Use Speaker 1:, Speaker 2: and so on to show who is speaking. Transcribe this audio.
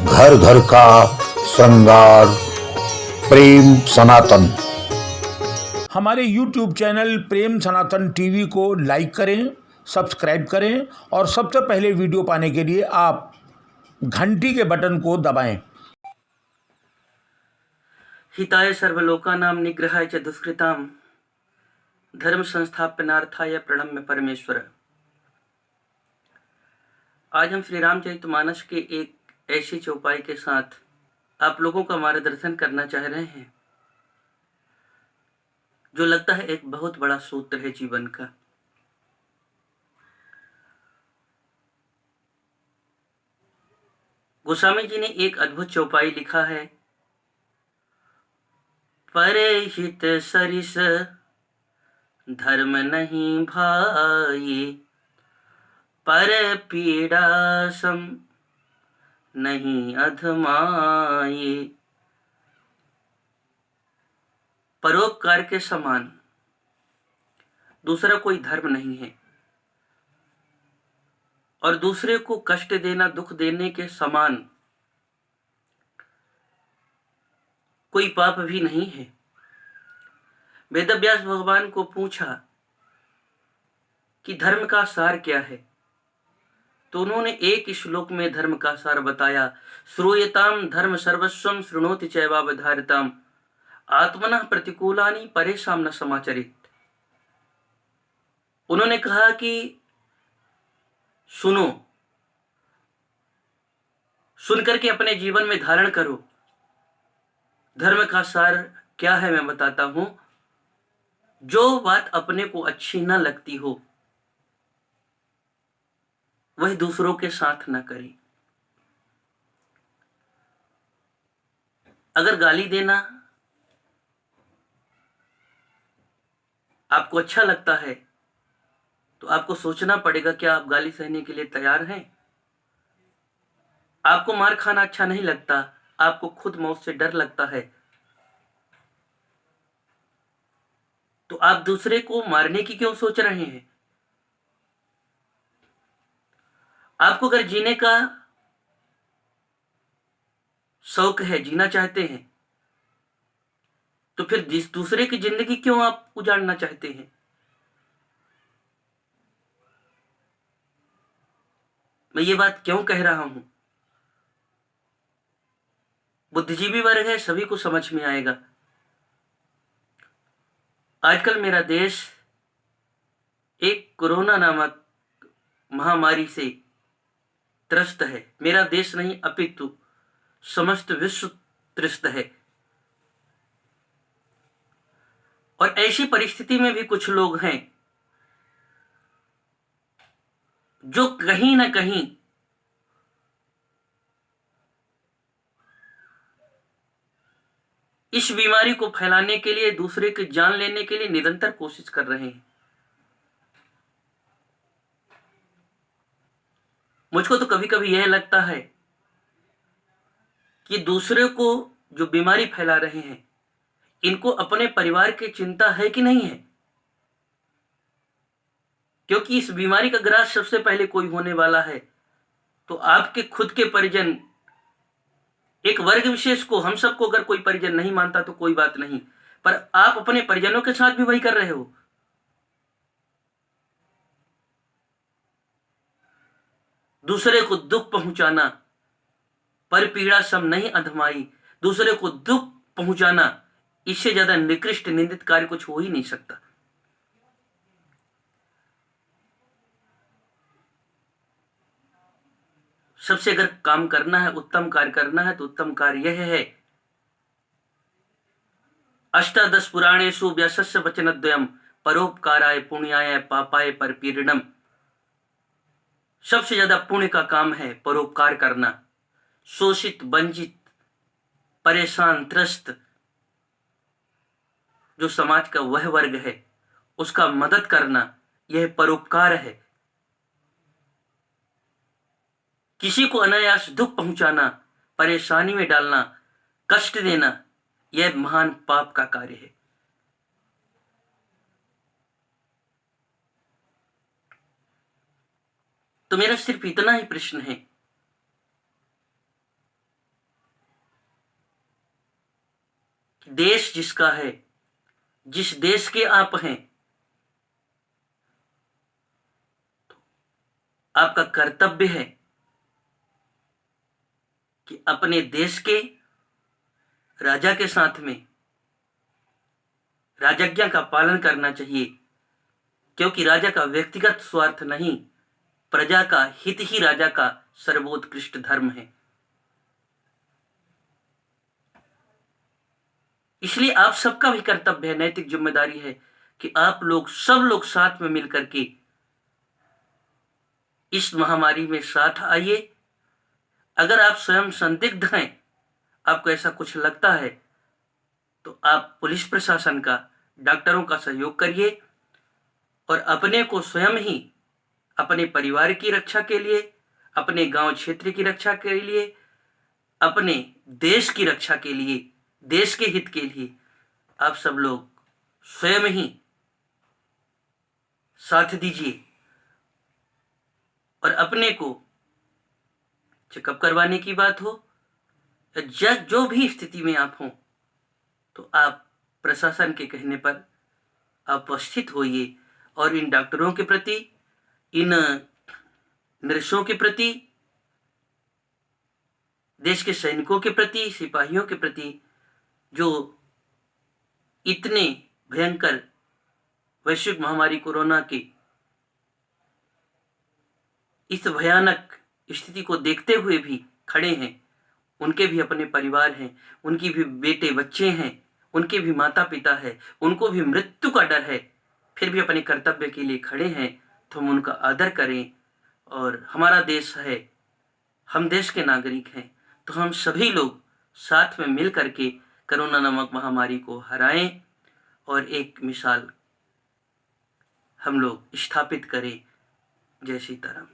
Speaker 1: घर घर का श्रृंगार, प्रेम सनातन।
Speaker 2: हमारे YouTube चैनल प्रेम सनातन टीवी को लाइक करें, सब्सक्राइब करें और सबसे पहले वीडियो पाने के लिए आप घंटी के बटन को दबाएं।
Speaker 3: हिताय सर्वलोकानां निग्रहाय च दुष्कृतां धर्म संस्थापनार्थाय प्रणम्य परमेश्वर। आज हम श्री रामचरितमानस के एक ऐसी चौपाई के साथ आप लोगों का मार्गदर्शन करना चाह रहे हैं जो लगता है एक बहुत बड़ा सूत्र है जीवन का। गोस्वामी जी ने एक अद्भुत चौपाई लिखा है। परहित सरिस धर्म नहीं भाई, पर पीड़ा सम नहीं अधमाई। परोपकार के समान दूसरा कोई धर्म नहीं है और दूसरे को कष्ट देना, दुख देने के समान कोई पाप भी नहीं है। वेदव्यास भगवान को पूछा कि धर्म का सार क्या है, तो उन्होंने एक श्लोक में धर्म का सार बताया। श्रूयताम धर्म सर्वस्वम शृणोति चैवावधारिताम आत्मनः प्रतिकूलानि परेशान न समाचरित। उन्होंने कहा कि सुनो, सुनकर के अपने जीवन में धारण करो। धर्म का सार क्या है मैं बताता हूं। जो बात अपने को अच्छी न लगती हो वह दूसरों के साथ न करे। अगर गाली देना आपको अच्छा लगता है तो आपको सोचना पड़ेगा क्या आप गाली सहने के लिए तैयार हैं। आपको मार खाना अच्छा नहीं लगता, आपको खुद मौत से डर लगता है, तो आप दूसरे को मारने की क्यों सोच रहे हैं। आपको अगर जीने का शौक है, जीना चाहते हैं, तो फिर दूसरे की जिंदगी क्यों आप उजाड़ना चाहते हैं। मैं ये बात क्यों कह रहा हूं, बुद्धिजीवी वर्ग है, सभी को समझ में आएगा। आजकल मेरा देश एक कोरोना नामक महामारी से त्रस्त है। मेरा देश नहीं अपितु समस्त विश्व त्रस्त है। और ऐसी परिस्थिति में भी कुछ लोग हैं जो कहीं ना कहीं इस बीमारी को फैलाने के लिए, दूसरे की जान लेने के लिए निरंतर कोशिश कर रहे हैं। मुझको तो कभी कभी यह लगता है कि दूसरे को जो बीमारी फैला रहे हैं इनको अपने परिवार की चिंता है कि नहीं है। क्योंकि इस बीमारी का ग्रास सबसे पहले कोई होने वाला है तो आपके खुद के परिजन, एक वर्ग विशेष को, हम सबको अगर कोई परिजन नहीं मानता तो कोई बात नहीं, पर आप अपने परिजनों के साथ भी वही कर रहे हो। दूसरे को दुख पहुंचाना, पर पीड़ा सम नहीं अधमाई। दूसरे को दुख पहुंचाना, इससे ज्यादा निकृष्ट निंदित कार्य कुछ हो ही नहीं सकता। सबसे अगर काम करना है, उत्तम कार्य करना है, तो उत्तम कार्य यह है। अष्टादश पुराणेषु व्यासस्य वचनद्वयम् परोपकाराय पुण्याय पापाय परपीडनम्। सबसे ज्यादा पुण्य का काम है परोपकार करना। शोषित, वंचित, परेशान, त्रस्त जो समाज का वह वर्ग है उसका मदद करना, यह परोपकार है। किसी को अनायास दुख पहुंचाना, परेशानी में डालना, कष्ट देना, यह महान पाप का कार्य है। तो मेरा सिर्फ इतना ही प्रश्न है कि देश जिसका है, जिस देश के आप हैं, तो आपका कर्तव्य है कि अपने देश के राजा के साथ में राजज्ञा का पालन करना चाहिए, क्योंकि राजा का व्यक्तिगत स्वार्थ नहीं, प्रजा का हित ही राजा का सर्वोत्कृष्ट धर्म है। इसलिए आप सबका भी कर्तव्य है, नैतिक जिम्मेदारी है कि आप लोग सब लोग साथ में मिलकर के इस महामारी में साथ आइए। अगर आप स्वयं संदिग्ध हैं, आपको ऐसा कुछ लगता है, तो आप पुलिस प्रशासन का, डॉक्टरों का सहयोग करिए और अपने को स्वयं ही अपने परिवार की रक्षा के लिए, अपने गांव क्षेत्र की रक्षा के लिए, अपने देश की रक्षा के लिए, देश के हित के लिए आप सब लोग स्वयं ही साथ दीजिए और अपने को चेकअप करवाने की बात हो, जो भी स्थिति में आप हों, तो आप प्रशासन के कहने पर उपस्थित होइए और इन डॉक्टरों के प्रति, इन नर्सों के प्रति, देश के सैनिकों के प्रति, सिपाहियों के प्रति, जो इतने भयंकर वैश्विक महामारी कोरोना की इस भयानक स्थिति को देखते हुए भी खड़े हैं। उनके भी अपने परिवार हैं, उनकी भी बेटे बच्चे हैं, उनके भी माता पिता है, उनको भी मृत्यु का डर है, फिर भी अपने कर्तव्य के लिए खड़े हैं, तो हम उनका आदर करें। और हमारा देश है, हम देश के नागरिक हैं, तो हम सभी लोग साथ में मिल करके कोरोना नामक महामारी को हराएं और एक मिसाल हम लोग स्थापित करें। जय सीताराम।